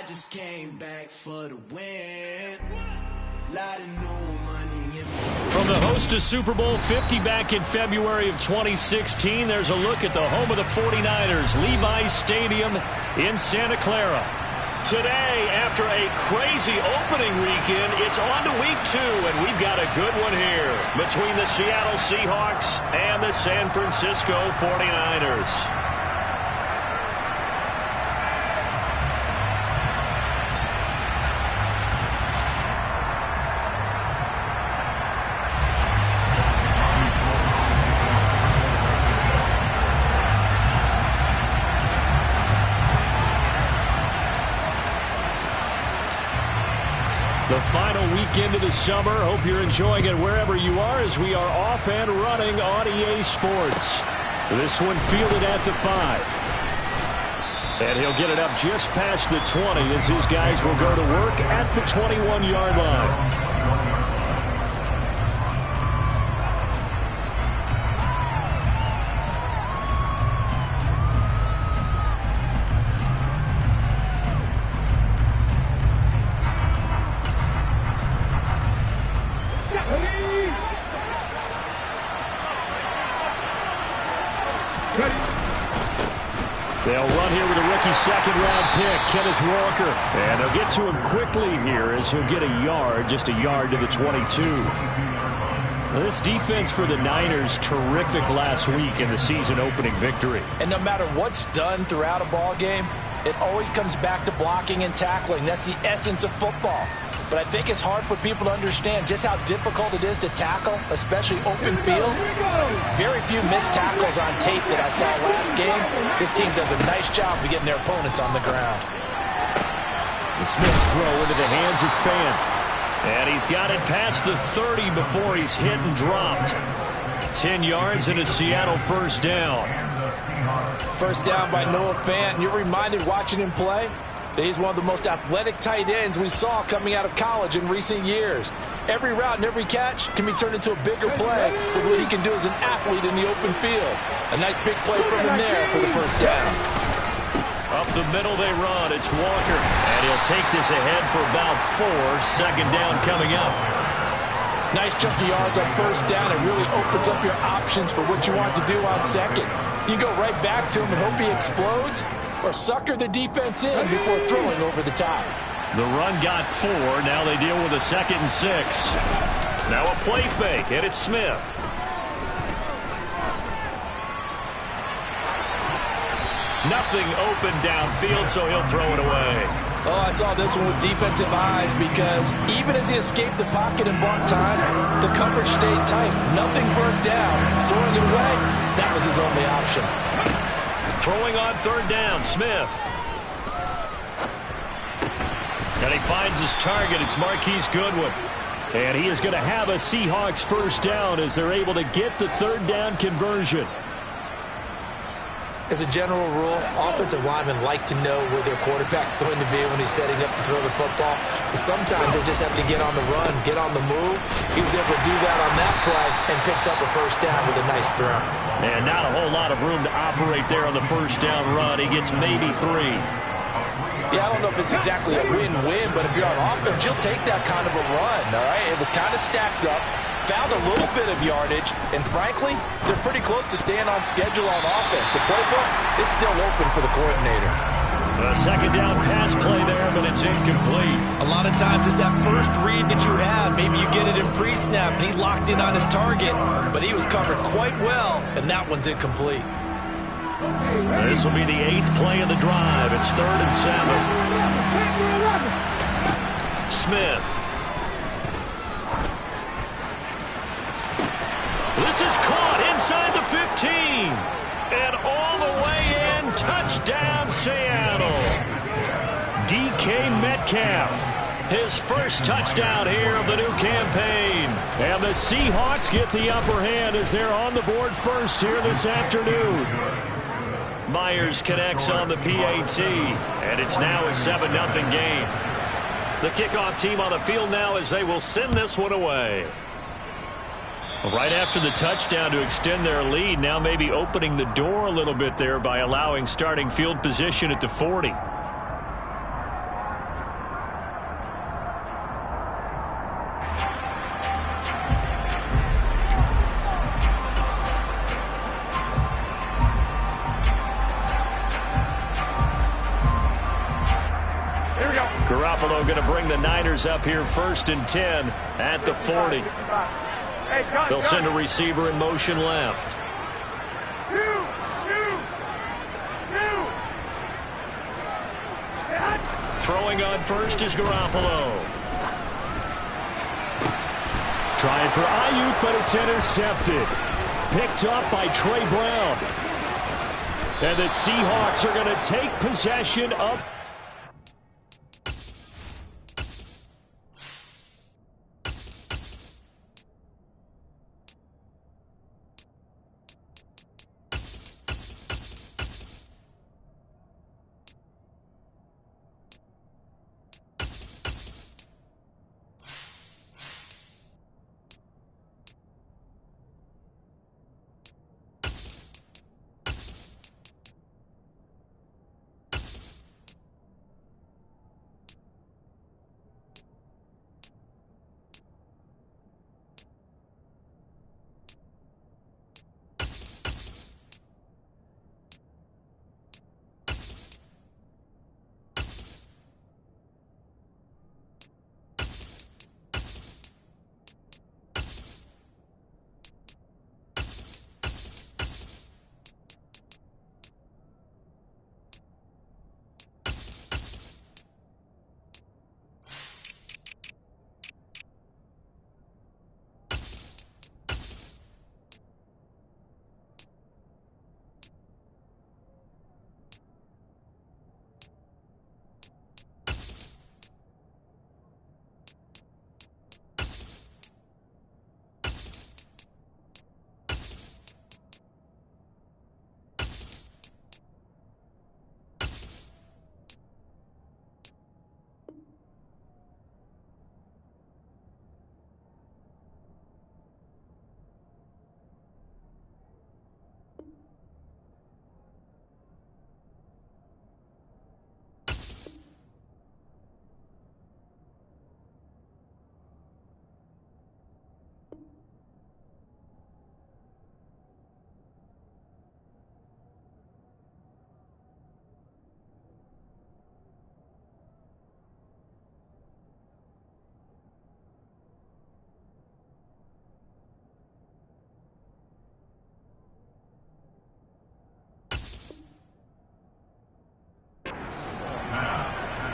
just came back for the win. Lot of new money in From the host of Super Bowl 50 back in February of 2016, there's a look at the home of the 49ers, Levi's Stadium in Santa Clara. Today, after a crazy opening weekend, it's on to week 2, and we've got a good one here between the Seattle Seahawks and the San Francisco 49ers. The final weekend of the summer. Hope you're enjoying it wherever you are as we are off and running on EA Sports. This one fielded at the 5. And he'll get it up just past the 20 as his guys will go to work at the 21-yard line. They'll run here with a rookie second-round pick, Kenneth Walker. And they'll get to him quickly here as he'll get a yard, just a yard to the 22. Now, this defense for the Niners, terrific last week in the season-opening victory. And no matter what's done throughout a ball game, it always comes back to blocking and tackling. That's the essence of football. But I think it's hard for people to understand just how difficult it is to tackle, especially open field. Very few missed tackles on tape that I saw last game. This team does a nice job of getting their opponents on the ground. The Smith's throw into the hands of Fant. And he's got it past the 30 before he's hit and dropped. 10 yards and a Seattle first down. First down by Noah Fant. You're reminded watching him play that he's one of the most athletic tight ends we saw coming out of college in recent years. Every route and every catch can be turned into a bigger play with what he can do as an athlete in the open field. A nice big play from him there for the first down. Up the middle they run. It's Walker. And he'll take this ahead for about 4. Second down coming up. Nice chunky yards on first down. It really opens up your options for what you want to do on second. You go right back to him and hope he explodes, or sucker the defense in before throwing over the top. The run got 4. Now they deal with a 2nd and 6. Now a play fake, and it's Smith. Nothing open downfield, so he'll throw it away. Oh, I saw this one with defensive eyes because even as he escaped the pocket and bought time, the coverage stayed tight. Nothing burnt down. Throwing it away, that was his only option. Throwing on third down, Smith. And he finds his target. It's Marquise Goodwin. And he is going to have a Seahawks first down as they're able to get the third down conversion. As a general rule, offensive linemen like to know where their quarterback's going to be when he's setting up to throw the football. But sometimes they just have to get on the run, get on the move. He was able to do that on that play and picks up a first down with a nice throw. And not a whole lot of room to operate there on the first down run. He gets maybe 3. Yeah, I don't know if it's exactly a win-win, but if you're on offense, you'll take that kind of a run, all right? It was kind of stacked up. Found a little bit of yardage, and frankly, they're pretty close to staying on schedule on offense. The playbook is still open for the coordinator. A second down pass play there, but it's incomplete. A lot of times it's that first read that you have. Maybe you get it in pre-snap, and he locked in on his target, but he was covered quite well, and that one's incomplete. This will be the 8th play of the drive. It's 3rd and 7. Smith. This is caught inside the 15. And all the way in, touchdown Seattle. DK Metcalf, his first touchdown here of the new campaign. And the Seahawks get the upper hand as they're on the board first here this afternoon. Myers connects on the PAT, and it's now a 7-0 game. The kickoff team on the field now as they will send this one away. Right after the touchdown to extend their lead, now maybe opening the door a little bit there by allowing starting field position at the 40. Garoppolo going to bring the Niners up here 1st and 10 at the 40. They'll send a receiver in motion left. Throwing on first is Garoppolo. Trying for Ayuk, but it's intercepted. Picked up by Trey Brown. And the Seahawks are going to take possession of...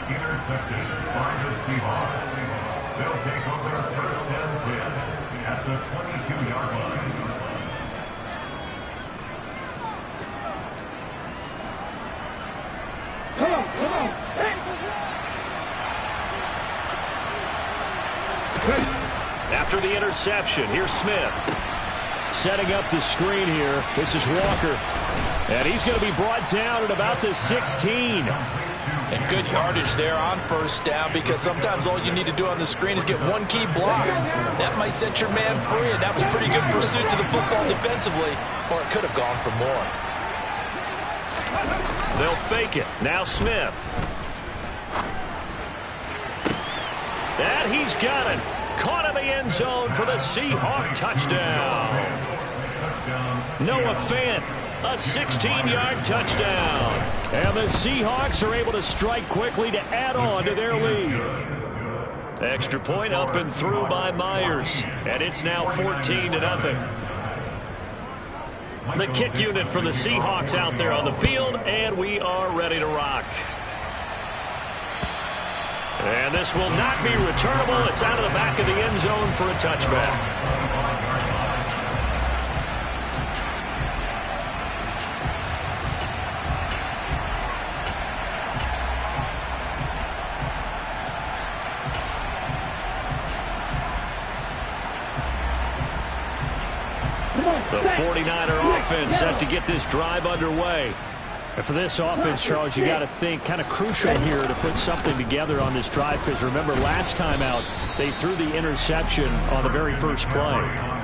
Intercepted by the Seahawks. They'll take over 1st and 10 at the 22-yard line. After the interception, here's Smith. Setting up the screen here. This is Walker. And he's going to be brought down at about the 16. And good yardage there on 1st down, because sometimes all you need to do on the screen is get one key block. That might set your man free, and that was pretty good pursuit to the football defensively, or it could have gone for more. They'll fake it. Now Smith. And he's got it. Caught in the end zone for the Seahawk touchdown. Noah Fant, a 16-yard touchdown. And the Seahawks are able to strike quickly to add on to their lead. Extra point up and through by Myers. And it's now 14-0. The kick unit for the Seahawks out there on the field, and we are ready to rock. And this will not be returnable. It's out of the back of the end zone for a touchback. The 49er offense set to get this drive underway. And for this offense, Charles, you got to think kind of crucial here to put something together on this drive, because remember last time out they threw the interception on the very first play.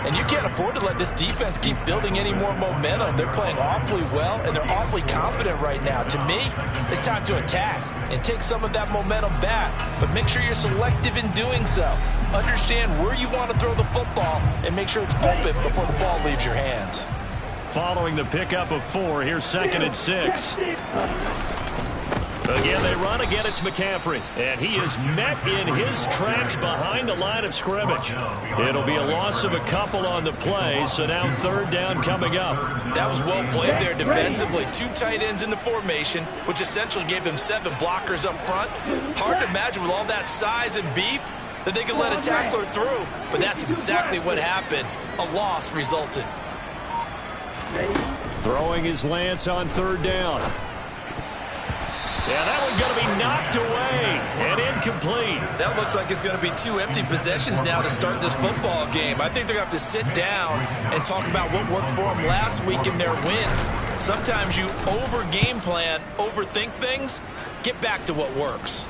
And you can't afford to let this defense keep building any more momentum. They're playing awfully well, and they're awfully confident right now. To me, it's time to attack and take some of that momentum back, but make sure you're selective in doing so. Understand where you want to throw the football and make sure it's open before the ball leaves your hands. Following the pickup of 4, here's 2nd and 6. Again, they run. Again, it's McCaffrey. And he is met in his tracks behind the line of scrimmage. It'll be a loss of a couple on the play, so now third down coming up. That was well played there defensively. 2 tight ends in the formation, which essentially gave them 7 blockers up front. Hard to imagine with all that size and beef that they could let a tackler through. But that's exactly what happened. A loss resulted. Throwing his Lance on third down. Yeah, that one's going to be knocked away and incomplete. That looks like it's going to be 2 empty possessions now to start this football game. I think they're going to have to sit down and talk about what worked for them last week in their win. Sometimes you over-game plan, overthink things. Get back to what works.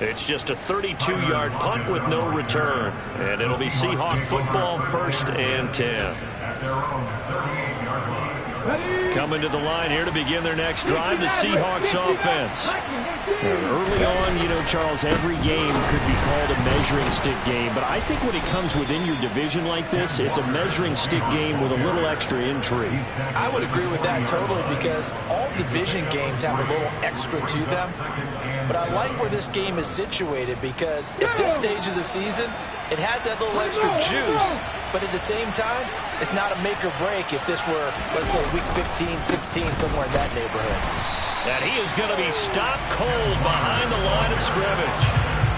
It's just a 32-yard punt with no return. And it'll be Seahawk football, 1st and 10. At their own 38-yard line. Coming to the line here to begin their next drive, the Seahawks offense. Early on, you know, Charles, every game could be called a measuring stick game. But I think when it comes within your division like this, it's a measuring stick game with a little extra intrigue. I would agree with that totally because all division games have a little extra to them. But I like where this game is situated because at this stage of the season, it has that little extra juice. But at the same time, it's not a make or break if this were, let's say, week 15, 16, somewhere in that neighborhood. And he is going to be stopped cold behind the line of scrimmage.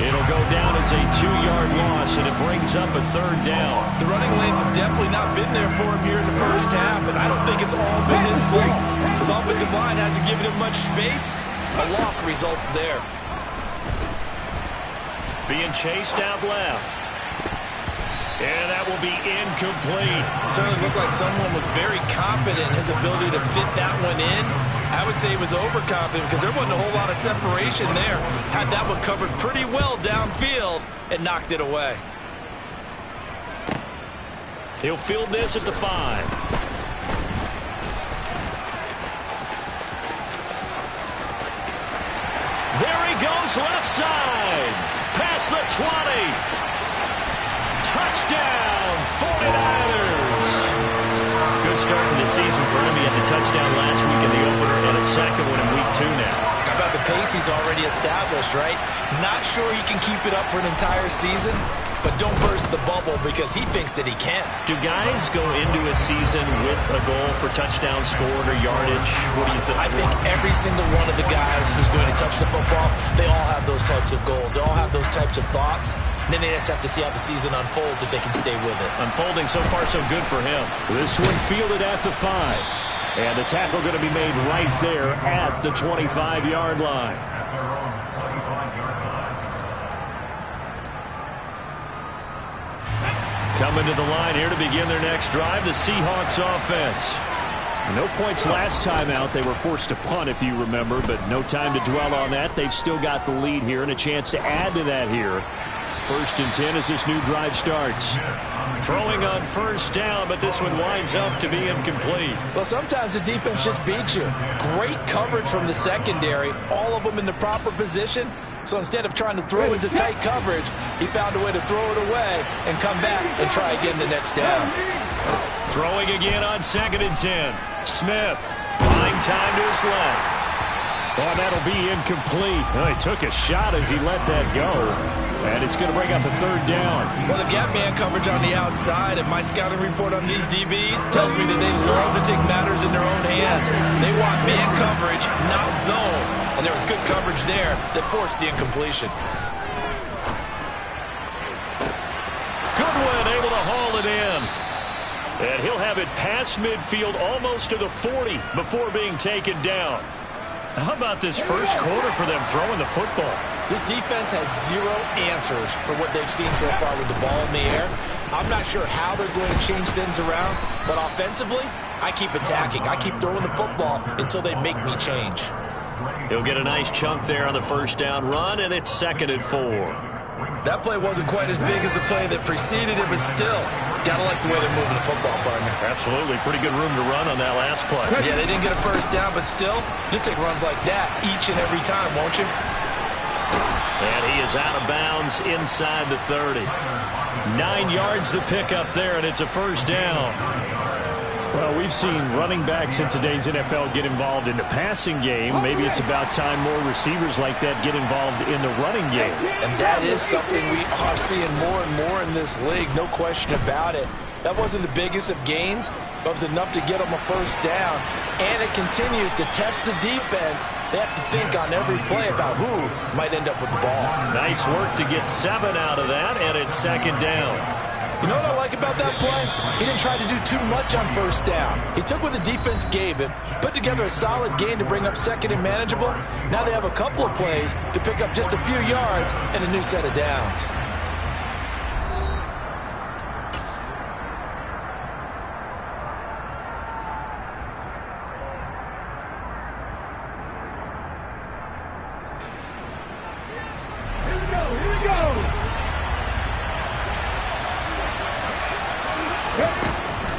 It'll go down as a 2-yard loss, and it brings up a third down. The running lanes have definitely not been there for him here in the first half, and I don't think it's all been his fault. His offensive line hasn't given him much space. A loss results there. Being chased out left. And that will be incomplete. Certainly looked like someone was very confident in his ability to fit that one in. I would say he was overconfident because there wasn't a whole lot of separation there. Had that one covered pretty well downfield and knocked it away. He'll field this at the 5. There he goes, left side. Past the 20. Touchdown, 49ers. Good start to the season for him. He had the touchdown last week in the opener and a second one in week 2 now. How about the pace he's already established, right? Not sure he can keep it up for an entire season, but don't burst the bubble because he thinks that he can. Do guys go into a season with a goal for touchdown scored or yardage? What do you think? I think every single one of the guys who's going to touch the football, they all have those types of goals. They all have those types of thoughts. And then they just have to see how the season unfolds if they can stay with it. Unfolding so far so good for him. This one fielded at the 5. And the tackle going to be made right there at the 25-yard line. At their own 25-yard line. Coming to the line here to begin their next drive, the Seahawks offense. No points last time out. They were forced to punt, if you remember, but no time to dwell on that. They've still got the lead here and a chance to add to that here. 1st and 10 as this new drive starts. Throwing on first down, but this one winds up to be incomplete. Well, sometimes the defense just beats you. Great coverage from the secondary, all of them in the proper position. So instead of trying to throw into tight coverage, he found a way to throw it away and come back and try again the next down. Throwing again on 2nd and 10. Smith, buying time to his left. Oh, that'll be incomplete. Oh, he took a shot as he let that go. And it's going to bring up a third down. Well, they've got man coverage on the outside, and my scouting report on these DBs tells me that they love to take matters in their own hands. They want man coverage, not zone. And there was good coverage there that forced the incompletion. Goodwin able to haul it in. And he'll have it past midfield almost to the 40 before being taken down. How about this first quarter for them throwing the football? This defense has 0 answers for what they've seen so far with the ball in the air. I'm not sure how they're going to change things around, but offensively, I keep attacking. I keep throwing the football until they make me change. He'll get a nice chunk there on the first down run, and it's 2nd and 4. That play wasn't quite as big as the play that preceded it, but still, gotta like the way they're moving the football, partner. Absolutely. Pretty good room to run on that last play. Yeah, they didn't get a first down, but still, you'll take runs like that each and every time, won't you? And he is out of bounds inside the 30. 9 yards to pick up there, and it's a first down. Well, we've seen running backs in today's NFL get involved in the passing game. Maybe it's about time more receivers like that get involved in the running game. And that is something we are seeing more and more in this league, no question about it. That wasn't the biggest of gains, but it was enough to get them a first down. And it continues to test the defense. They have to think on every play about who might end up with the ball. Nice work to get 7 out of that, and it's second down. You know what I like about that play? He didn't try to do too much on first down. He took what the defense gave him, put together a solid game to bring up second and manageable. Now they have a couple of plays to pick up just a few yards and a new set of downs.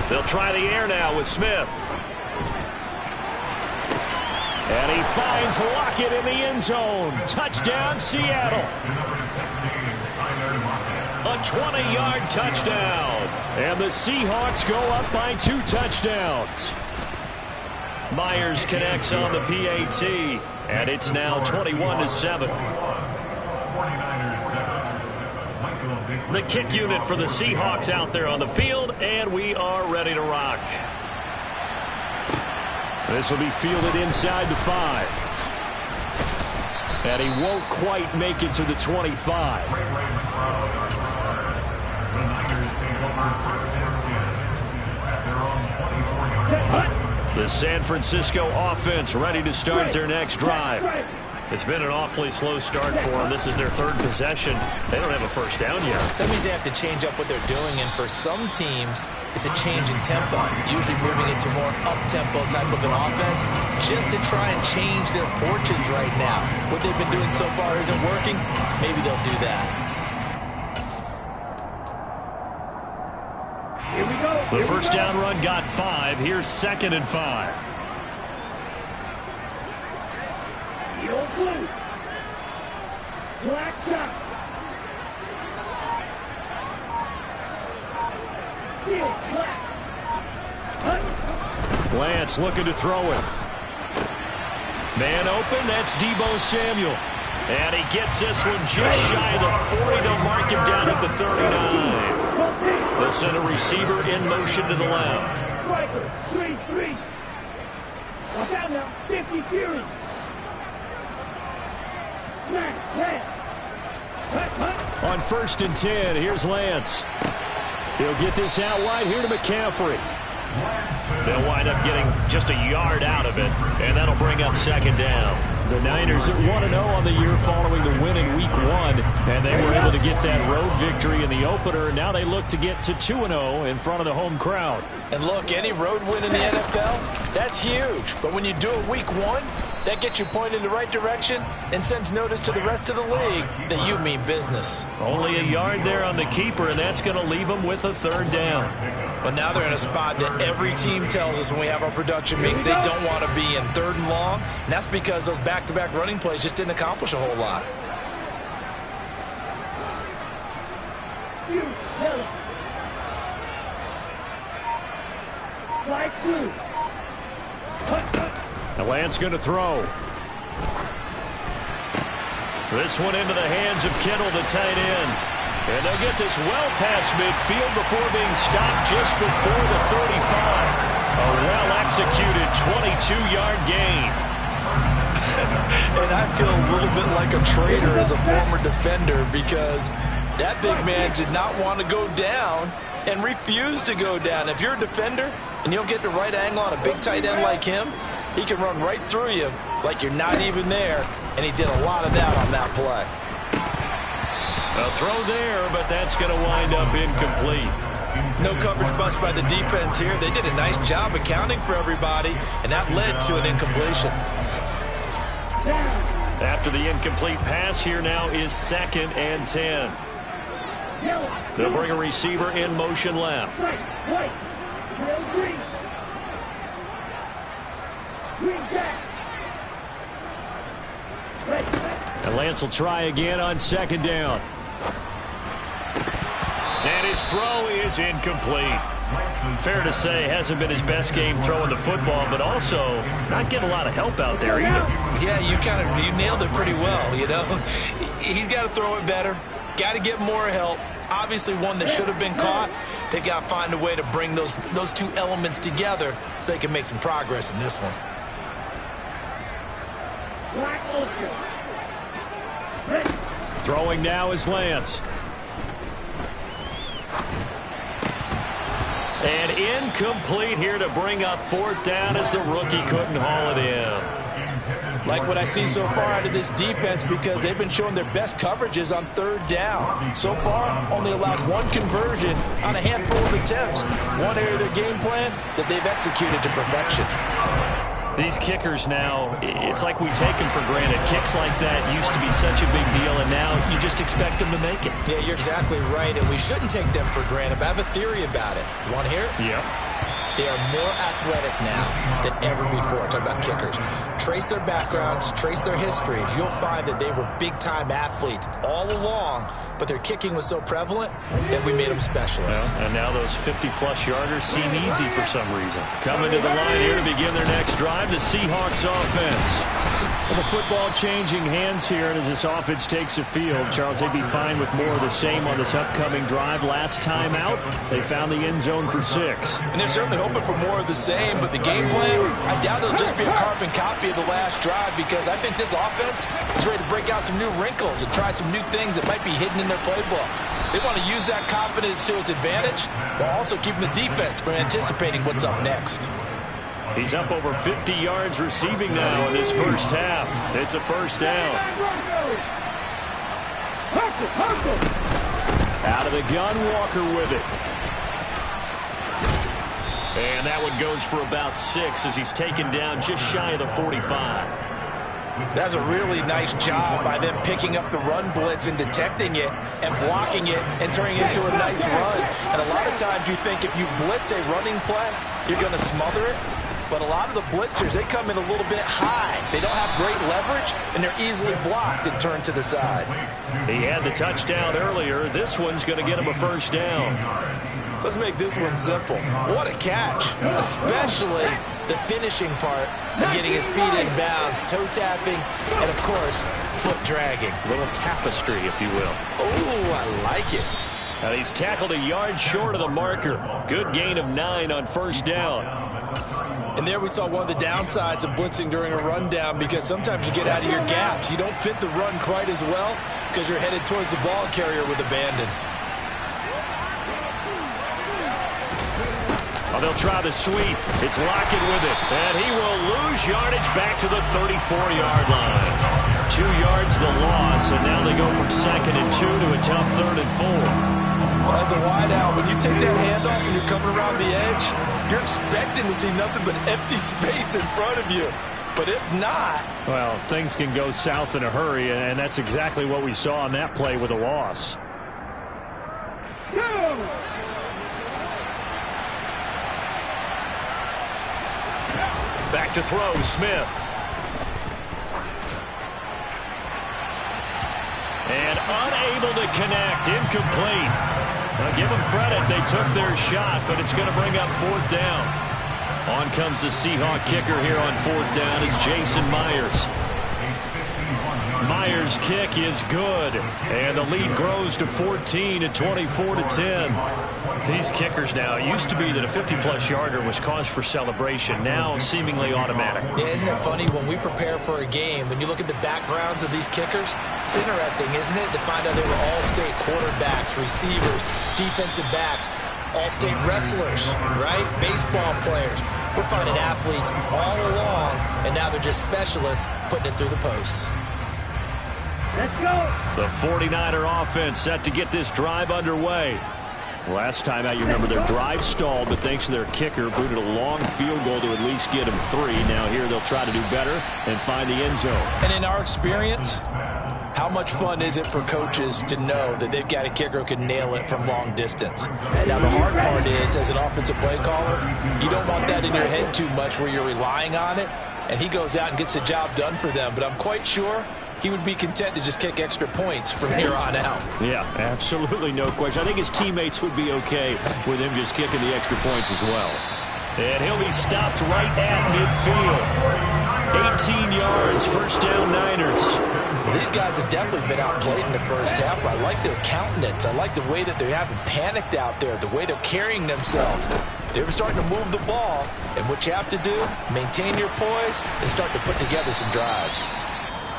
They'll try the air now with Smith. And he finds Lockett in the end zone. Touchdown, Seattle. A 20-yard touchdown. And the Seahawks go up by 2 touchdowns. Myers connects on the PAT. And it's now 21-7. The kick unit for the Seahawks out there on the field, and we are ready to rock. This will be fielded inside the 5. And he won't quite make it to the 25. The San Francisco offense ready to start their next drive. It's been an awfully slow start for them. This is their 3rd possession. They don't have a first down yet. That means they have to change up what they're doing, and for some teams, it's a change in tempo, usually moving into more up-tempo type of an offense, just to try and change their fortunes right now. What they've been doing so far isn't working. Maybe they'll do that. Here we go. The first down run got 5. Here's 2nd and 5. Lance looking to throw it. Man open, that's Deebo Samuel. And he gets this one just shy of the 40. They'll mark him down at the 39. They'll send a receiver in motion to the left. 3-3. Watch out now, 50 Fury. On 1st and 10, here's Lance. He'll get this out wide here to McCaffrey. They'll wind up getting just a yard out of it, and that'll bring up 2nd down. The Niners at 1-0 on the year following the win in Week 1, and they were able to get that road victory in the opener. Now they look to get to 2-0 in front of the home crowd. And look, any road win in the NFL, that's huge. But when you do it Week 1, that gets you pointed in the right direction and sends notice to the rest of the league that you mean business. Only a yard there on the keeper, and that's going to leave them with a 3rd down. But now they're in a spot that every team tells us when we have our production meetings they don't want to be in 3rd and long. And that's because those back-to-back running plays just didn't accomplish a whole lot. The Lance going to throw. This one into the hands of Kittle, the tight end. And they'll get this well past midfield before being stopped just before the 35. A well-executed 22-yard gain. And I feel a little bit like a traitor as a former defender because that big man did not want to go down and refused to go down. If you're a defender and you don't get the right angle on a big tight end like him, he can run right through you like you're not even there, and he did a lot of that on that play. A throw there, but that's going to wind up incomplete. No coverage bust by the defense here. They did a nice job accounting for everybody, and that led to an incompletion. After the incomplete pass, here now is 2nd and 10. They'll bring a receiver in motion left. And Lance will try again on 2nd down. And his throw is incomplete. Fair to say, hasn't been his best game throwing the football, but also not getting a lot of help out there either. Yeah, you nailed it pretty well, you know. He's got to throw it better, got to get more help. Obviously one that should have been caught. They got to find a way to bring those two elements together so they can make some progress in this one. Throwing now is Lance. And incomplete here to bring up 4th down as the rookie couldn't haul it in. Like what I see so far out of this defense, because they've been showing their best coverages on 3rd down. So far, only allowed 1 conversion on a handful of attempts. One area of their game plan that they've executed to perfection. These kickers now, it's like we take them for granted. Kicks like that used to be such a big deal, and now you just expect them to make it. Yeah, you're exactly right, and we shouldn't take them for granted. But I have a theory about it. You want to hear it? Yep. They are more athletic now than ever before. Talk about kickers. Trace their backgrounds, trace their histories. You'll find that they were big-time athletes all along, but their kicking was so prevalent that we made them specialists. Well, and now those 50-plus yarders seem easy for some reason. Coming to the line here to begin their next drive, the Seahawks offense. Well, the football changing hands here, and as this offense takes the field, Charles, they'd be fine with more of the same on this upcoming drive. Last time out, they found the end zone for 6. And they're certainly hoping for more of the same, but the game plan, I doubt it'll just be a carbon copy of the last drive, because I think this offense is ready to break out some new wrinkles and try some new things that might be hidden in their playbook. They want to use that confidence to its advantage while also keeping the defense from anticipating what's up next. He's up over 50 yards receiving now in this first half. It's a 1st down. Out of the gun, Walker with it. And that one goes for about 6 as he's taken down just shy of the 45. That's a really nice job by them picking up the run blitz and detecting it and blocking it and turning it into a nice run. And a lot of times you think if you blitz a running play, you're going to smother it. But a lot of the blitzers, they come in a little bit high. They don't have great leverage, and they're easily blocked and turned to the side. He had the touchdown earlier. This one's going to get him a 1st down. Let's make this one simple. What a catch, especially the finishing part of getting his feet in bounds, toe tapping, and, of course, foot dragging. A little tapestry, if you will. Oh, I like it. Now he's tackled a yard short of the marker. Good gain of 9 on 1st down. And there we saw one of the downsides of blitzing during a rundown, because sometimes you get out of your gaps. You don't fit the run quite as well because you're headed towards the ball carrier with abandon. Well, they'll try the sweep. It's Lockett with it. And he will lose yardage back to the 34-yard line. 2 yards the loss, and now they go from 2nd and 2 to a tough 3rd and 4. Well, as a wideout, when you take that handoff and you're coming around the edge, you're expecting to see nothing but empty space in front of you. But if not... Well, things can go south in a hurry, and that's exactly what we saw on that play with a loss. Back to throw, Smith. And unable to connect, incomplete. Now give them credit, they took their shot, but it's going to bring up 4th down. On comes the Seahawk kicker here on 4th down is Jason Myers. Myers' kick is good, and the lead grows to 14 at 24-10. These kickers now, it used to be that a 50-plus yarder was cause for celebration, now seemingly automatic. Yeah, isn't it funny when we prepare for a game, when you look at the backgrounds of these kickers, it's interesting, isn't it, to find out they were all-state quarterbacks, receivers, defensive backs, all-state wrestlers, right? Baseball players. We're finding athletes all along, and now they're just specialists putting it through the posts. Let's go. The 49er offense set to get this drive underway. Last time out, you remember their drive stalled, but thanks to their kicker, booted a long field goal to at least get them 3. Now here they'll try to do better and find the end zone. And in our experience, how much fun is it for coaches to know that they've got a kicker who can nail it from long distance? Now, the hard part is, as an offensive play caller, you don't want that in your head too much where you're relying on it, and he goes out and gets the job done for them. But I'm quite sure he would be content to just kick extra points from here on out. Yeah, absolutely no question. I think his teammates would be okay with him just kicking the extra points as well. And he'll be stopped right at midfield. 18 yards, first down Niners. Well, these guys have definitely been outplayed in the first half. I like their countenance. I like the way that they're having panicked out there, the way they're carrying themselves. They were starting to move the ball, and what you have to do, maintain your poise and start to put together some drives.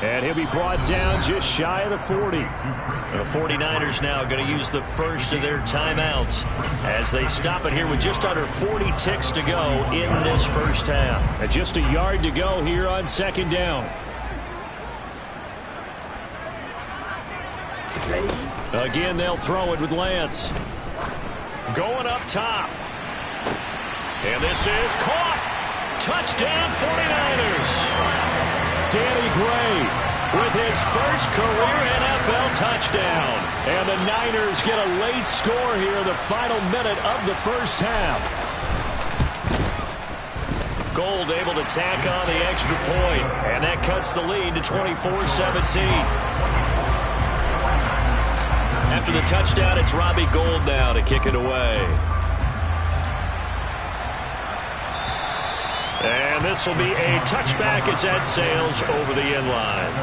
And he'll be brought down just shy of the 40. The 49ers now going to use the first of their timeouts as they stop it here with just under 40 ticks to go in this first half. And just a yard to go here on second down. Again, they'll throw it with Lance. Going up top. And this is caught. Touchdown 49ers. Danny Gray with his first career NFL touchdown. And the Niners get a late score here in the final minute of the first half. Gold able to tack on the extra point, and that cuts the lead to 24-17. After the touchdown, it's Robbie Gould now to kick it away. And this will be a touchback as that sails over the end line.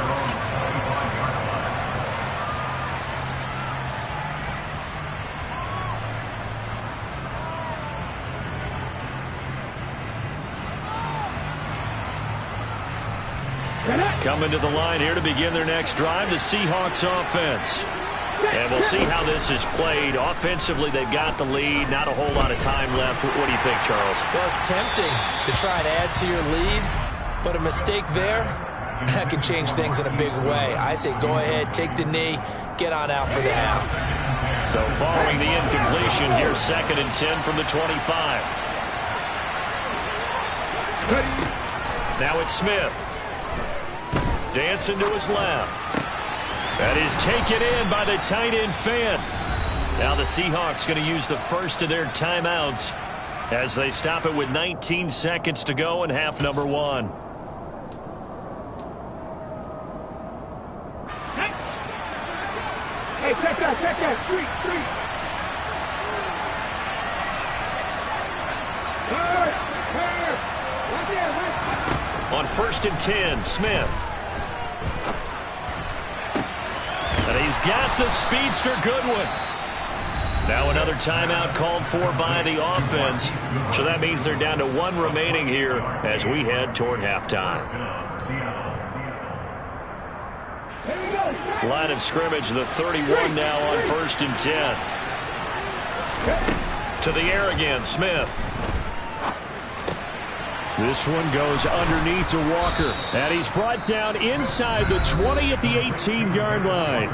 Coming to the line here to begin their next drive, the Seahawks offense. And we'll see how this is played. Offensively, they've got the lead. Not a whole lot of time left. What do you think, Charles? Well, it's tempting to try and add to your lead, but a mistake there, that can change things in a big way. I say go ahead, take the knee, get on out for the half. So following the incompletion, here's 2nd and 10 from the 25. Now it's Smith. Dancing to his left. That is taken in by the tight end Fant. Now the Seahawks going to use the first of their timeouts as they stop it with 19 seconds to go in half number 1. Hey, check that, street. On 1st and 10, Smith. And he's got the speedster Goodwin. Now another timeout called for by the offense. So that means they're down to 1 remaining here as we head toward halftime. Line of scrimmage, the 31 now on 1st and 10. To the air again, Smith. This one goes underneath to Walker. And he's brought down inside the 20 at the 18-yard line.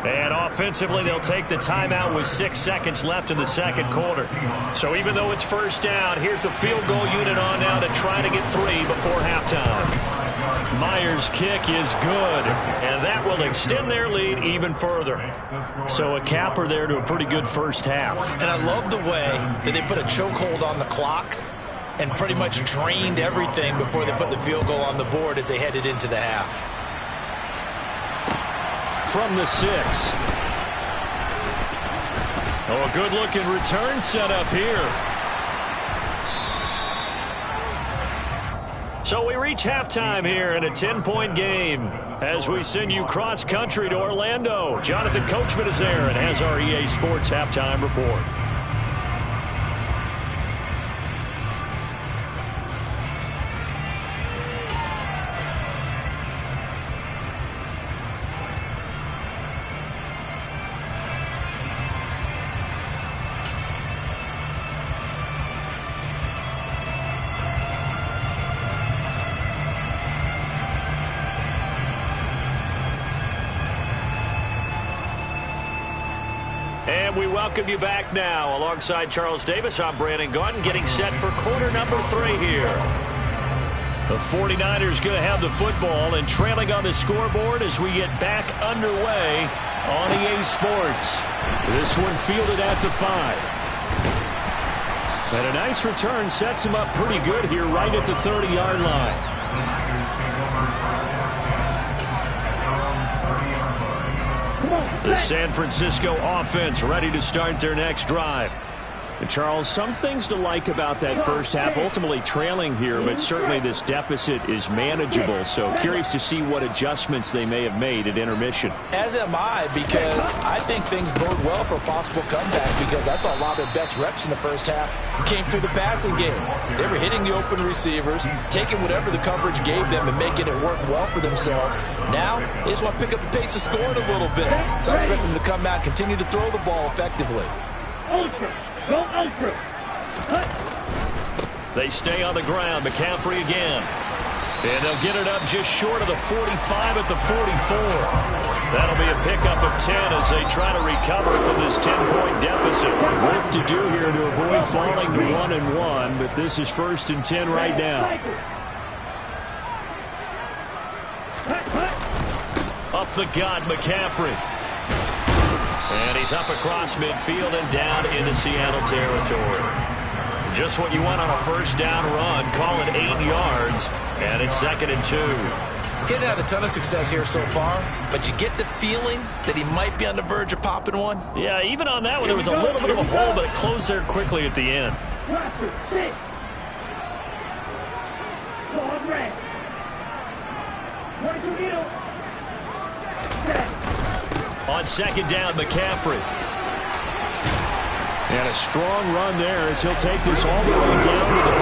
And offensively, they'll take the timeout with 6 seconds left in the second quarter. So even though it's first down, here's the field goal unit on now to try to get 3 before halftime. Myers' kick is good, and that will extend their lead even further. So a capper there to a pretty good first half. And I love the way that they put a chokehold on the clock and pretty much drained everything before they put the field goal on the board as they headed into the half. From the 6. Oh, a good-looking return set up here. So we reach halftime here in a 10-point game as we send you cross-country to Orlando. Jonathan Coachman is there and has our EA Sports halftime report. And we welcome you back now. Alongside Charles Davis, I'm Brandon Gaudin, getting set for quarter number 3 here. The 49ers going to have the football and trailing on the scoreboard as we get back underway on EA Sports. This one fielded at the 5. And a nice return sets him up pretty good here right at the 30-yard line. The San Francisco offense ready to start their next drive. And Charles, some things to like about that first half. Ultimately trailing here, but certainly this deficit is manageable. So curious to see what adjustments they may have made at intermission. As am I, because I think things bode well for a possible comeback, because I thought a lot of their best reps in the first half came through the passing game. They were hitting the open receivers, taking whatever the coverage gave them and making it work well for themselves. Now, they just want to pick up the pace of scoring a little bit. So I expect them to come out and continue to throw the ball effectively. Ultra. Go ultra. They stay on the ground. McCaffrey again. And they'll get it up just short of the 45 at the 44. That'll be a pickup of 10 as they try to recover from this 10-point deficit. Work to do here to avoid falling to 1-1, but this is 1st and 10 right now. Up the gut, McCaffrey. And he's up across midfield and down into Seattle territory. Just what you want on a first down run. Call it 8 yards, and it's 2nd and 2. Getting had a ton of success here so far, but you get the feeling that he might be on the verge of popping one. Yeah, even on that one, there was a little bit of a hole, but it closed there quickly at the end. On 2nd down, McCaffrey. And a strong run there as he'll take this all the way down to the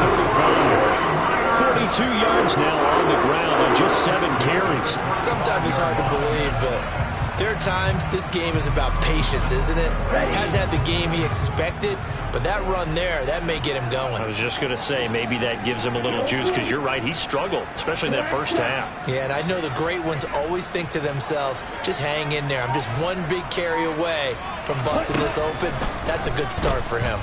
35. 42 yards now on the ground on just 7 carries. Sometimes it's hard to believe, but there are times this game is about patience, isn't it? Has had the game he expected, but that run there, that may get him going. I was just going to say, maybe that gives him a little juice, because you're right, he struggled, especially in that first half. Yeah, and I know the great ones always think to themselves, just hang in there. I'm just one big carry away from busting this open. That's a good start for him.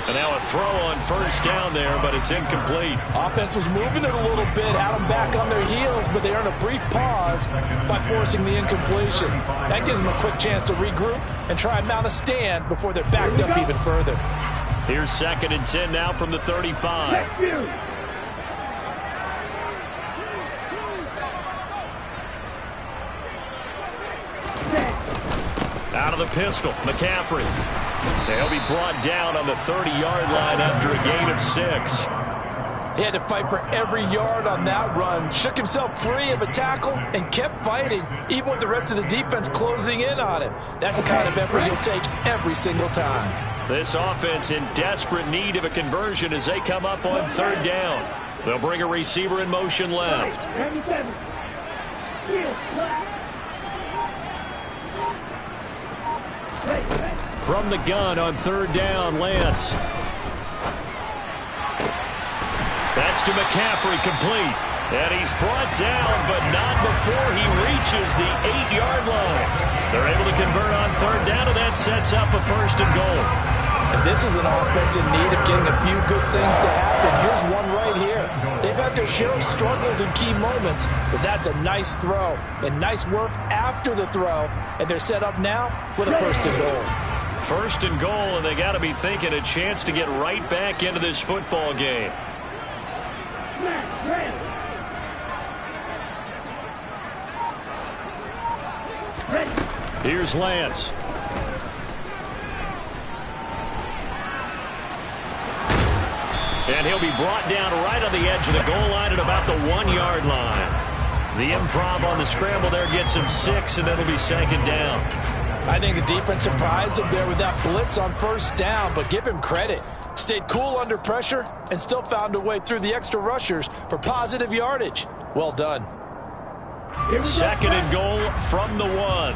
And now a throw on first down there, but it's incomplete. Offense was moving it a little bit, had them back on their heels, but they earned a brief pause by forcing the incompletion. That gives them a quick chance to regroup and try and mount a stand before they're backed up even further. Here's 2nd and 10 now from the 35. Out of the pistol, McCaffrey. They'll be brought down on the 30-yard line after a gain of 6. He had to fight for every yard on that run. Shook himself free of a tackle and kept fighting, even with the rest of the defense closing in on him. That's the kind of effort he'll take every single time. This offense in desperate need of a conversion as they come up on 3rd down. They'll bring a receiver in motion left. From the gun on 3rd down, Lance. That's to McCaffrey, complete. And he's brought down, but not before he reaches the 8-yard line. They're able to convert on 3rd down, and that sets up a 1st and goal. And this is an offense in need of getting a few good things to happen. Here's one right here. They've had their share of struggles in key moments, but that's a nice throw and nice work after the throw. And they're set up now with a 1st and goal. 1st and goal, and they got to be thinking a chance to get right back into this football game. Here's Lance. And he'll be brought down right on the edge of the goal line at about the 1-yard line. The improv on the scramble there gets him 6, and it'll be 2nd down. I think the defense surprised him there with that blitz on 1st down, but give him credit. Stayed cool under pressure and still found a way through the extra rushers for positive yardage. Well done. 2nd and goal from the 1.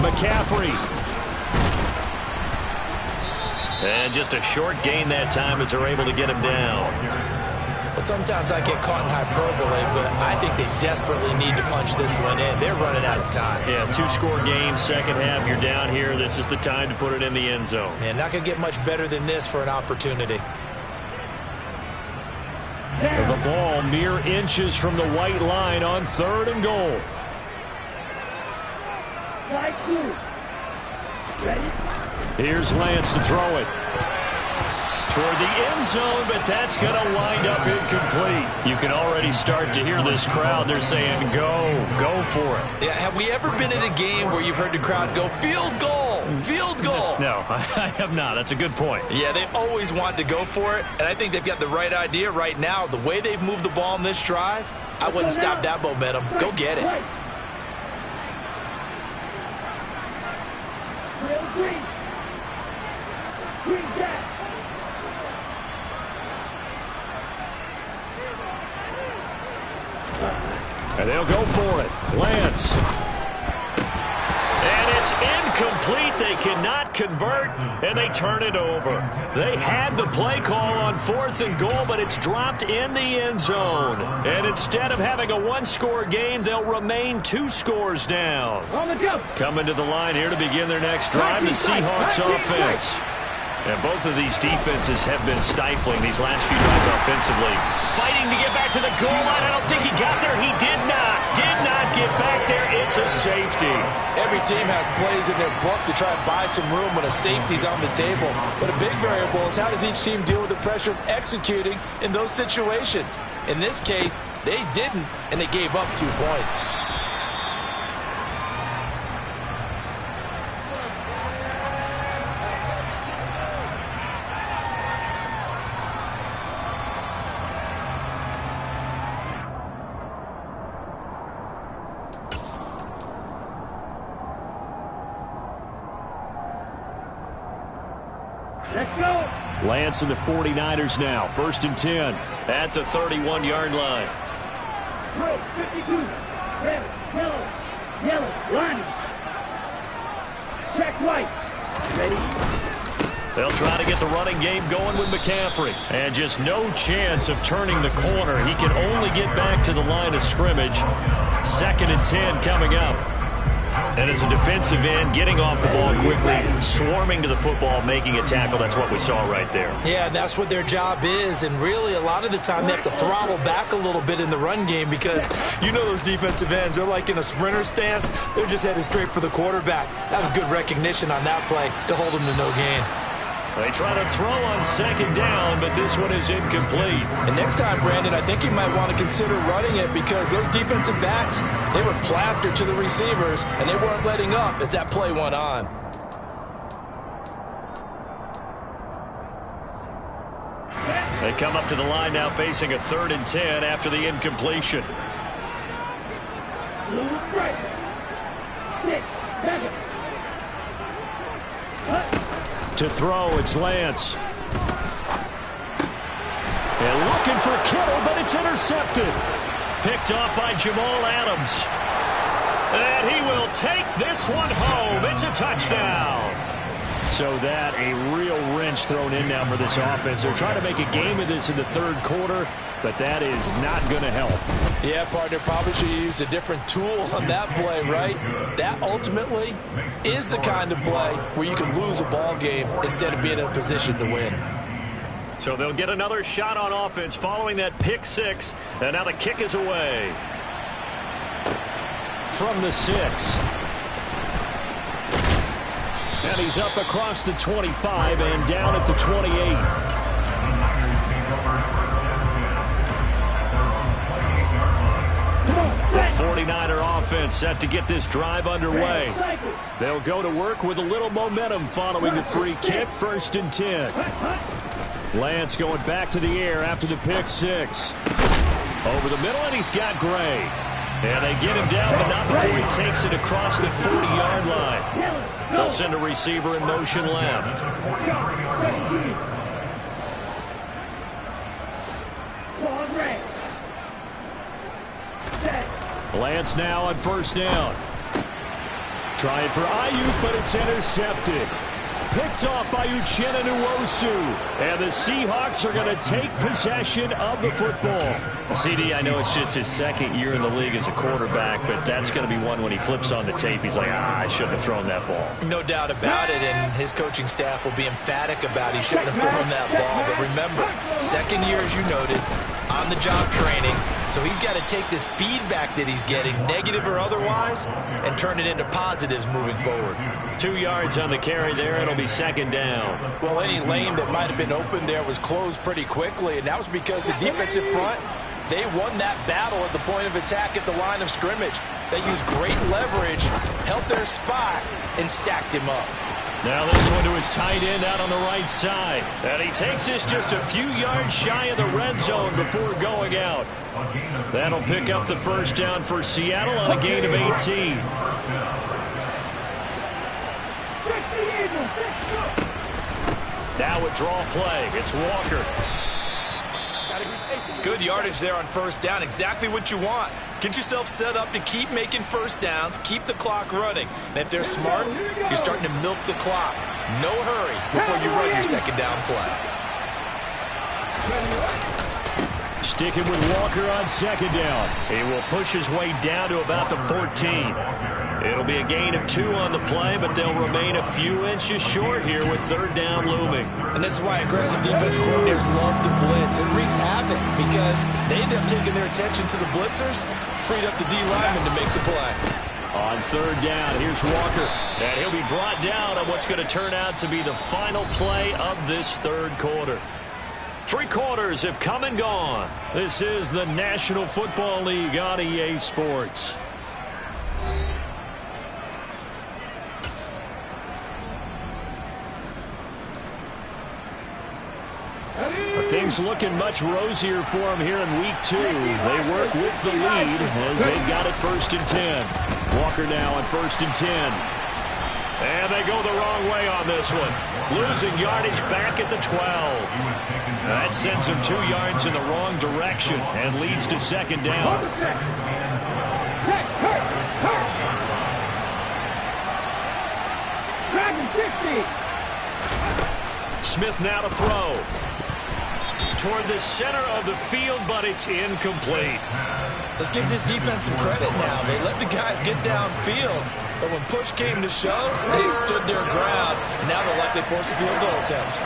McCaffrey. And just a short gain that time as they're able to get him down. Well, sometimes I get caught in hyperbole, but I think they desperately need to punch this one in. They're running out of time. Yeah, 2-score game, 2nd half, you're down here. This is the time to put it in the end zone. Man, not going to get much better than this for an opportunity. The ball mere inches from the white line on 3rd and goal. Here's Lance to throw it. Toward the end zone, but that's going to wind up incomplete. You can already start to hear this crowd. They're saying, go for it. Yeah, have we ever been in a game where you've heard the crowd go, field goal, field goal? No, I have not. That's a good point. Yeah, they always want to go for it, and I think they've got the right idea right now. The way they've moved the ball in this drive, I wouldn't stop that momentum. Go get it. And they'll go for it. Lance. And it's incomplete. They cannot convert, and they turn it over. They had the play call on 4th and goal, but it's dropped in the end zone. And instead of having a one-score game, they'll remain 2 scores down. Coming to the line here to begin their next drive, the Seahawks offense. And both of these defenses have been stifling these last few drives offensively. Fighting to get back to the goal line. I don't think he got there. He did not get back there. It's a safety. Every team has plays in their book to try and buy some room when a safety's on the table. But a big variable is how does each team deal with the pressure of executing in those situations. In this case, they didn't, and they gave up 2 points. Lance and the 49ers now. 1st and 10 at the 31-yard line. 52. Red, yellow, line. Check white. Ready. They'll try to get the running game going with McCaffrey. And just no chance of turning the corner. He can only get back to the line of scrimmage. 2nd and 10 coming up. And as a defensive end, getting off the ball quickly, swarming to the football, making a tackle. That's what we saw right there. Yeah, that's what their job is. And really, a lot of the time, they have to throttle back a little bit in the run game because you know those defensive ends, they're like in a sprinter stance. They're just headed straight for the quarterback. That was good recognition on that play to hold them to no gain. They try to throw on 2nd down, but this one is incomplete. And next time, Brandon, I think you might want to consider running it because those defensive backs, they were plastered to the receivers, and they weren't letting up as that play went on. They come up to the line now facing a 3rd and 10 after the incompletion. To throw, it's Lance. And looking for Kittle, but it's intercepted. Picked off by Jamal Adams. And he will take this one home. It's a touchdown. So that a real wrench thrown in now for this offense. They're trying to make a game of this in the 3rd quarter, but that is not going to help. Yeah, partner, probably should have used a different tool on that play, right? That ultimately is the kind of play where you can lose a ball game instead of being in a position to win. So they'll get another shot on offense following that pick 6, and now the kick is away. From the 6. And he's up across the 25 and down at the 28. 49er offense set to get this drive underway. They'll go to work with a little momentum following the free kick. 1st and 10. Lance going back to the air after the pick 6. Over the middle, and he's got Gray. And they get him down, but not before he takes it across the 40-yard line. They'll send a receiver in motion left. Lance now on 1st down. Trying for Ayuk, but it's intercepted. Picked off by Uchenna Nwosu. And the Seahawks are going to take possession of the football. CD, I know it's just his 2nd year in the league as a quarterback, but that's going to be one when he flips on the tape. He's like, I shouldn't have thrown that ball. No doubt about it, and his coaching staff will be emphatic about he shouldn't have thrown that ball. But remember, 2nd year, as you noted, on-the-job training, So he's got to take this feedback that he's getting, negative or otherwise, and turn it into positives moving forward. 2 yards on the carry there. It'll be second down. Well, any lane that might have been open there was closed pretty quickly, and that was because the defensive front, they won that battle at the point of attack at the line of scrimmage. They used great leverage, held their spot, and stacked him up. Now this one to his tight end out on the right side. And he takes this just a few yards shy of the red zone before going out. That'll pick up the first down for Seattle on a gain of 18. Now a draw play. It's Walker. Good yardage there on first down. Exactly what you want. Get yourself set up to keep making first downs, keep the clock running. And if they're smart, you're starting to milk the clock. No hurry before you run your second down play. Sticking with Walker on second down. He will push his way down to about the 14. It'll be a gain of 2 on the play, but they'll remain a few inches short here with third down looming. And this is why aggressive defense coordinators love to blitz. It wreaks havoc because they end up taking their attention to the blitzers, freed up the D lineman to make the play. On third down, here's Walker. And he'll be brought down on what's going to turn out to be the final play of this third quarter. 3 quarters have come and gone. This is the National Football League on EA Sports. Things looking much rosier for them here in week 2. They work with the lead as they've got it first and 10. Walker now on first and 10. And they go the wrong way on this one. Losing yardage back at the 12. That sends them 2 yards in the wrong direction and leads to second down. Smith now to throw. Toward the center of the field, but it's incomplete. Let's give this defense some credit now. They let the guys get downfield, but when push came to shove, they stood their ground, and now they'll likely force a field goal attempt.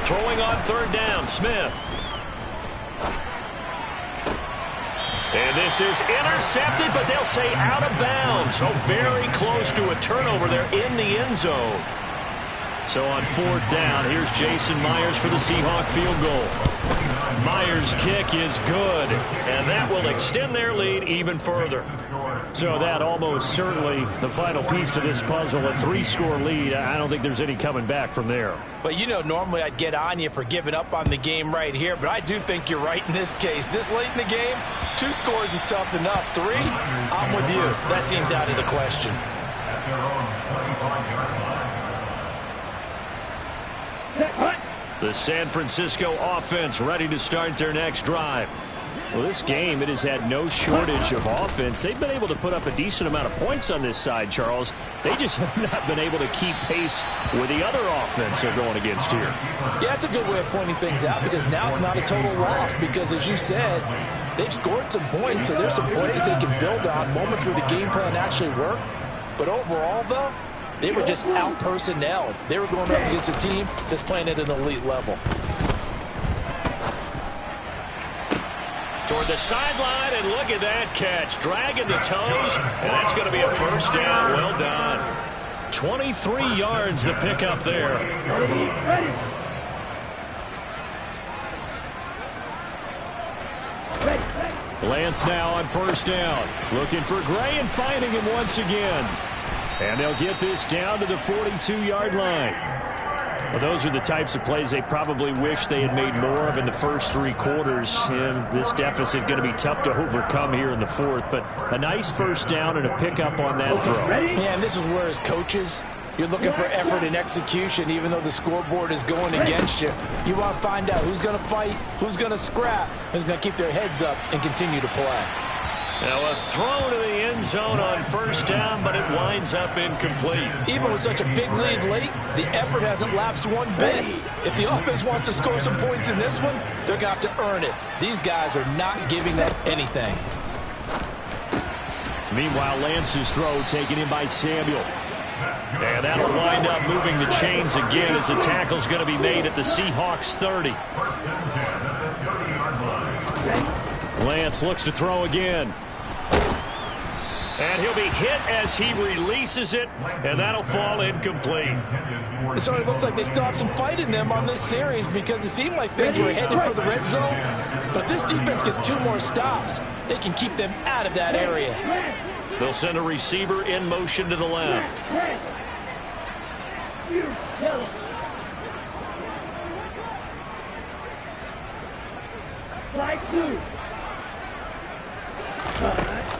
Throwing on third down, Smith. And this is intercepted, but they'll say out of bounds. So very close to a turnover there in the end zone. So on fourth down, here's Jason Myers for the Seahawk field goal. Myers' kick is good, and that will extend their lead even further. So that almost certainly the final piece to this puzzle, a 3-score lead. I don't think there's any coming back from there. But you know, normally I'd get on you for giving up on the game right here, but I do think you're right in this case. This late in the game, 2 scores is tough enough. 3, I'm with you. That seems out of the question. The San Francisco offense ready to start their next drive. Well, this game, it has had no shortage of offense. They've been able to put up a decent amount of points on this side, Charles. They just have not been able to keep pace with the other offense they're going against here. Yeah, that's a good way of pointing things out because now it's not a total loss because, as you said, they've scored some points, so there's some plays they can build on, moments where the game plan actually worked. But overall, though, they were just out-personnelled. They were going up against a team that's playing at an elite level. Toward the sideline, and look at that catch. Dragging the toes, and that's going to be a first down. Well done. 23 yards the pickup there. Lance now on first down. Looking for Gray and finding him once again. And they'll get this down to the 42-yard line. Well, those are the types of plays they probably wish they had made more of in the first 3 quarters. And this deficit going to be tough to overcome here in the fourth. But a nice first down and a pickup on that throw. Yeah, and this is where as coaches, you're looking for effort and execution, even though the scoreboard is going against you. You want to find out who's going to fight, who's going to scrap, who's going to keep their heads up and continue to play. Now a throw to the end zone on first down, but it winds up incomplete. Even with such a big lead late, the effort hasn't lapsed one bit. If the offense wants to score some points in this one, they're going to have to earn it. These guys are not giving that anything. Meanwhile, Lance's throw taken in by Samuel. And that'll wind up moving the chains again as the tackle's going to be made at the Seahawks 30. Lance looks to throw again. And he'll be hit as he releases it, and that'll fall incomplete. It sort of looks like they still have some fight in them on this series because it seemed like things were headed for the red zone. But if this defense gets 2 more stops, they can keep them out of that area. They'll send a receiver in motion to the left.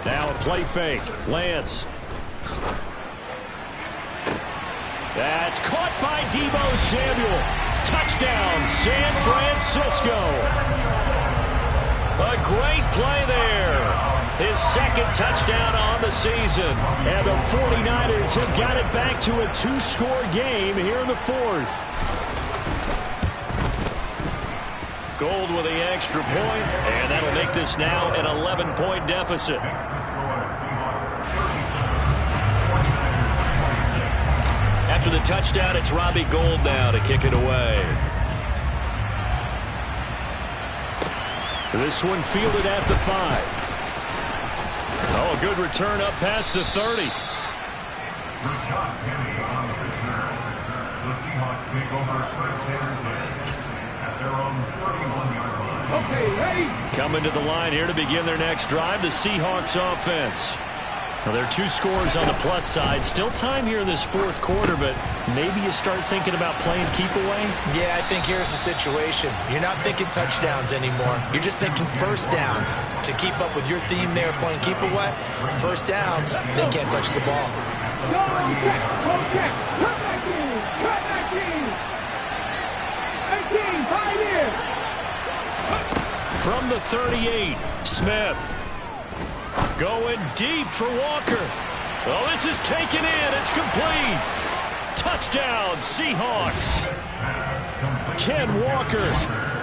Now a play fake. Lance. That's caught by Deebo Samuel. Touchdown, San Francisco. A great play there. His second touchdown on the season. And the 49ers have got it back to a 2-score game here in the 4th. Gold with the extra point, and that'll make this now an 11-point deficit. After the touchdown, it's Robbie Gould now to kick it away. This one fielded at the 5. Oh, a good return up past the 30. Rashad Penny on the return. The Seahawks take over first and 10 at their own 31-yard line. Okay, ready? Coming to the line here to begin their next drive, the Seahawks offense. Well, there are 2 scores on the plus side. Still time here in this 4th quarter, but maybe you start thinking about playing keep away? Yeah, I think here's the situation. You're not thinking touchdowns anymore. You're just thinking first downs. To keep up with your theme there, playing keep away, first downs, they can't touch the ball. Go check, hold check, cut back in, cut back in. 18, 5 here. From the 38, Smith. Going deep for Walker. Oh, this is taken in. It's complete. Touchdown, Seahawks. Ken Walker.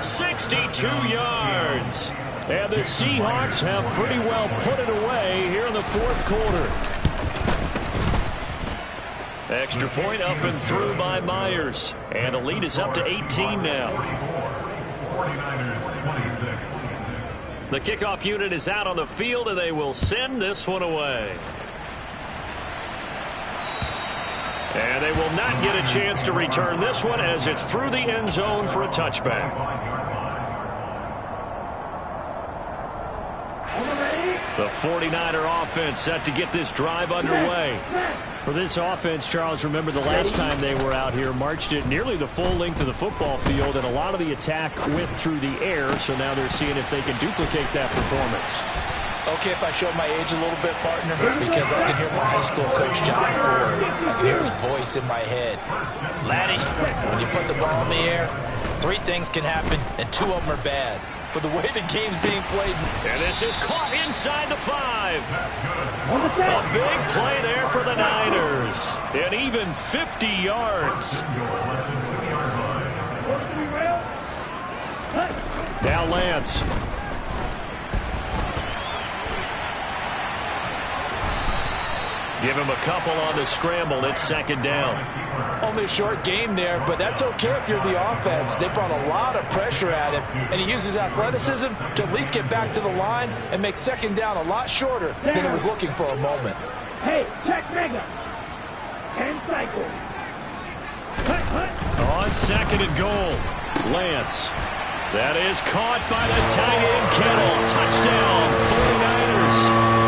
62 yards. And the Seahawks have pretty well put it away here in the 4th quarter. Extra point up and through by Myers. And the lead is up to 18 now. 49ers 26. The kickoff unit is out on the field, and they will send this one away. And they will not get a chance to return this one as it's through the end zone for a touchback. The 49er offense set to get this drive underway. For this offense, Charles, remember the last time they were out here, marched it nearly the full length of the football field, and a lot of the attack went through the air, so now they're seeing if they can duplicate that performance. Okay, if I show my age a little bit, partner, because I can hear my high school coach, John Ford. I can hear his voice in my head. Laddie, when you put the ball in the air, 3 things can happen, and 2 of them are bad. For the way the game's being played. And this is caught inside the 5. A big play there for the Niners. And even 50 yards. Now Lance. Give him a couple on the scramble. It's 2nd down. Only a short game there, but that's okay if you're the offense. They brought a lot of pressure at him, and he uses athleticism to at least get back to the line and make 2nd down a lot shorter than it was looking for a moment. Hey, check mega. 10 cycles. On 2nd and goal. Lance. That is caught by the tight end Kittle. Touchdown, 49ers.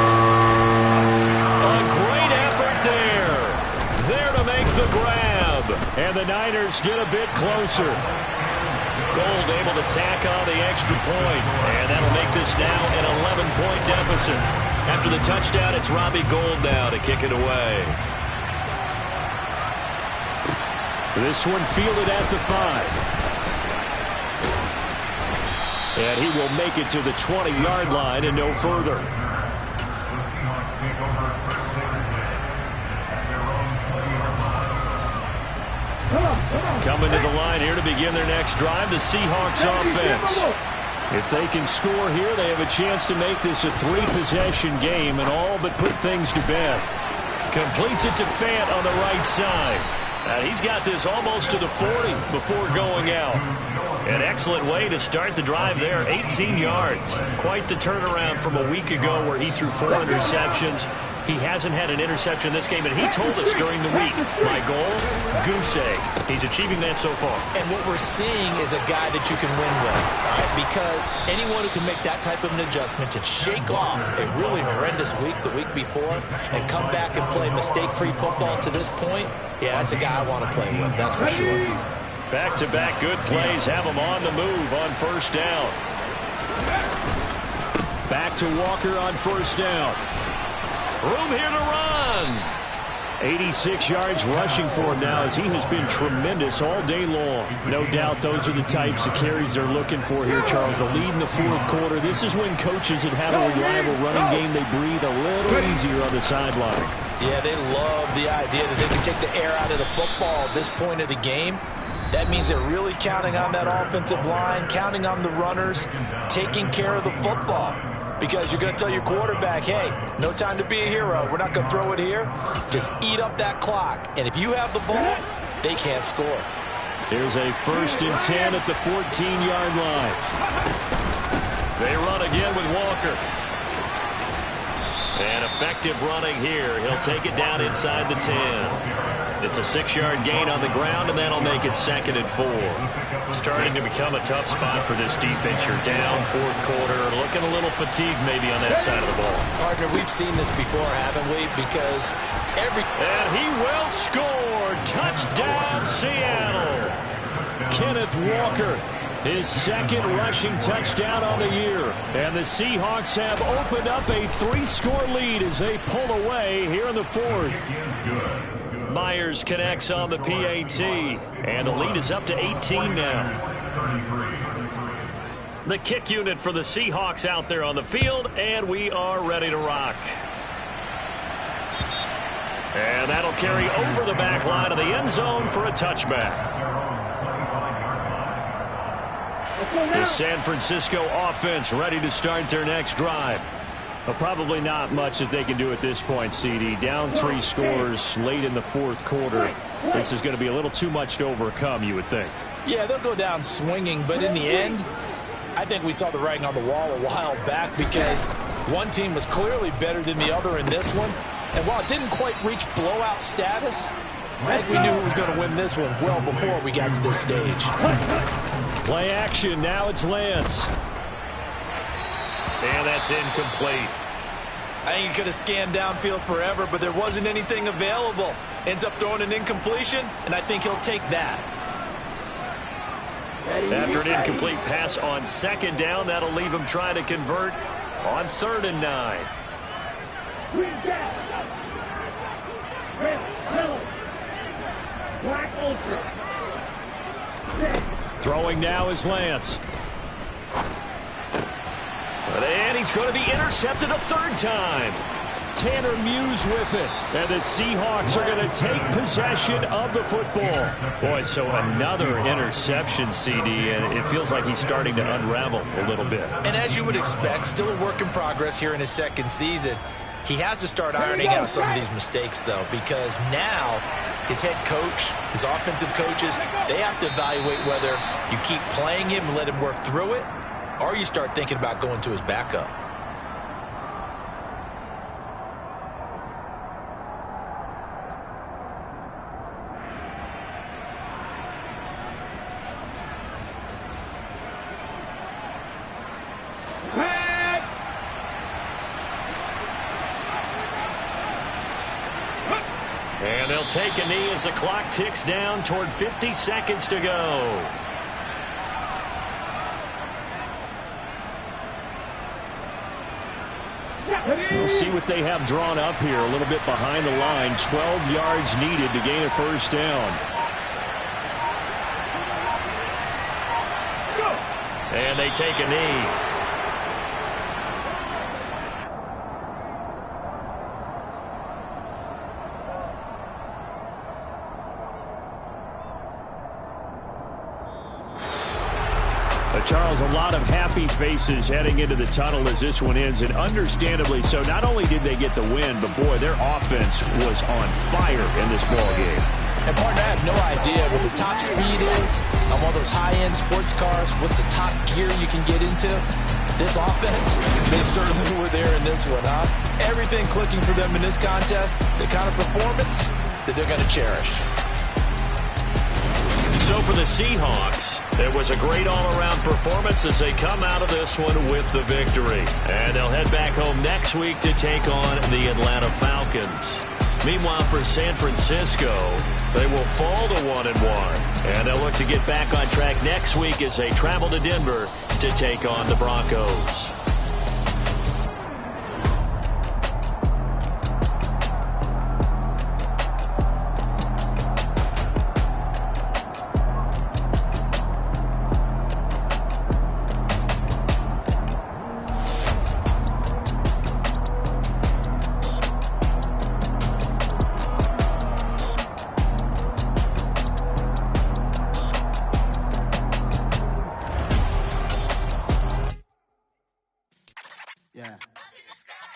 The grab, and the Niners get a bit closer. Gould able to tack on the extra point, and that'll make this now an 11-point deficit. After the touchdown, it's Robbie Gould now to kick it away. This one fielded at the 5. And he will make it to the 20-yard line and no further. Coming to the line here to begin their next drive, the Seahawks offense. If they can score here, they have a chance to make this a 3-possession game and all but put things to bed. Completes it to Fant on the right side. And he's got this almost to the 40 before going out. An excellent way to start the drive there, 18 yards. Quite the turnaround from a week ago where he threw 4 interceptions. He hasn't had an interception this game, and he told us during the week, my goal, goose egg. He's achieving that so far. And what we're seeing is a guy that you can win with, right? Because anyone who can make that type of an adjustment to shake off a really horrendous week the week before and come back and play mistake-free football to this point, yeah, that's a guy I want to play with, that's for sure. Back-to-back good plays have him on the move on first down. Back to Walker on first down. Room here to run. 86 yards rushing for him now as he has been tremendous all day long. No doubt those are the types of carries they're looking for here, Charles. The lead in the fourth quarter. This is when coaches that have a reliable running game, they breathe a little easier on the sideline. Yeah, they love the idea that they can take the air out of the football at this point of the game. That means they're really counting on that offensive line, counting on the runners, taking care of the football. Because you're going to tell your quarterback, hey, no time to be a hero. We're not going to throw it here. Just eat up that clock. And if you have the ball, they can't score. Here's a 1st and 10 at the 14-yard line. They run again with Walker. And effective running here. He'll take it down inside the 10. It's a 6-yard gain on the ground, and that'll make it 2nd and 4. Starting to become a tough spot for this defense. You're down fourth quarter, looking a little fatigued maybe on that side of the ball. Partner, we've seen this before, haven't we? Because And he will score. Touchdown, Seattle. Kenneth Walker, his 2nd rushing touchdown on the year. And the Seahawks have opened up a 3-score lead as they pull away here in the 4th. Myers connects on the PAT, and the lead is up to 18 now. The kick unit for the Seahawks out there on the field, and we are ready to rock. And that'll carry over the back line of the end zone for a touchback. The San Francisco offense ready to start their next drive. Well, probably not much that they can do at this point, CD. Down 3 scores late in the fourth quarter. This is going to be a little too much to overcome, you would think. Yeah, they'll go down swinging, but in the end, I think we saw the writing on the wall a while back because one team was clearly better than the other in this one. And while it didn't quite reach blowout status, I think we knew who was going to win this one well before we got to this stage. Play action. Now it's Lance. And that's incomplete. I think he could have scanned downfield forever, but there wasn't anything available. Ends up throwing an incompletion, and I think he'll take that. After an incomplete pass on 2nd down, that'll leave him trying to convert on 3rd and 9. Throwing now is Lance. And he's going to be intercepted a 3rd time. Tanner Muse with it. And the Seahawks are going to take possession of the football. Boy, so another interception, CD, and it feels like he's starting to unravel a little bit. And as you would expect, still a work in progress here in his 2nd season. He has to start ironing out some of these mistakes, though, because now his head coach, his offensive coaches, they have to evaluate whether you keep playing him and let him work through it, or you start thinking about going to his backup. And they'll take a knee as the clock ticks down toward 50 seconds to go. We'll see what they have drawn up here. A little bit behind the line. 12 yards needed to gain a 1st down. And they take a knee. Charles, a lot of happy faces heading into the tunnel as this one ends, and understandably so. Not only did they get the win, but boy, their offense was on fire in this ball game. And partner, I have no idea what the top speed is on one of those high-end sports cars. What's the top gear you can get into? This offense, they certainly were there in this one, huh? Everything clicking for them in this contest, the kind of performance that they're going to cherish. So for the Seahawks, it was a great all-around performance as they come out of this one with the victory. And they'll head back home next week to take on the Atlanta Falcons. Meanwhile, for San Francisco, they will fall to 1-1. And they'll look to get back on track next week as they travel to Denver to take on the Broncos.